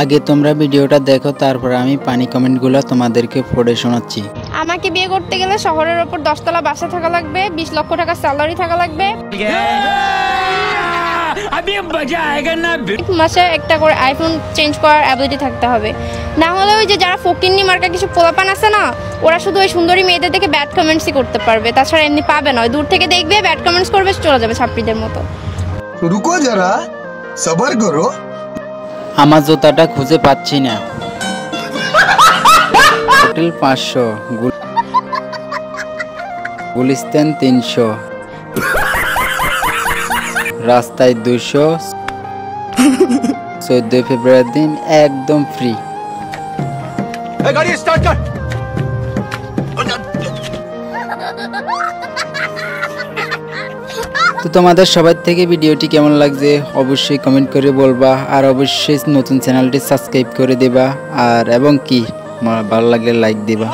আগে তোমরা ভিডিওটা দেখো, তারপর আমি পানি কমেন্টগুলো তোমাদেরকে পড়ে শোনাচ্ছি। আমাকে বিয়ে করতে গেলে শহরের ওপর 10 তলা বাসা থাকা লাগবে, 20 লক্ষ টাকা স্যালারি থাকা লাগবে, মাসে একটা করে আইফোন চেঞ্জ করার অ্যাবিলিটি থাকতে হবে। না হলে ওই যে যারা ফকিন্নি মার্কা কিছু পোলাপান আছে না, ওরা শুধু ওই সুন্দরী মেয়েদের দেখে ব্যাড কমেন্টসই করতে পারবে, তাছাড়া এমনি পাবে না। দূর থেকে দেখবে, ব্যাড কমেন্টস করবে, চলে যাবে ছাত্রীদের মতো। রুকো যারা, সবার করো। আমার জুতাটা খুঁজে পাচ্ছি না। হোটেল 500, গুলিস্তান 300, রাস্তায় 200, 14 ফেব্রুয়ারি দিন একদম ফ্রি। গাড়ি স্টার্ট কর। তো তোমাদের সবার থেকে ভিডিওটি কেমন লাগছে অবশ্যই কমেন্ট করে বলবা, আর অবশ্যই নতুন চ্যানেলটি সাবস্ক্রাইব করে দেবা, আর এবং কি ভালো লাগলে লাইক দিবা।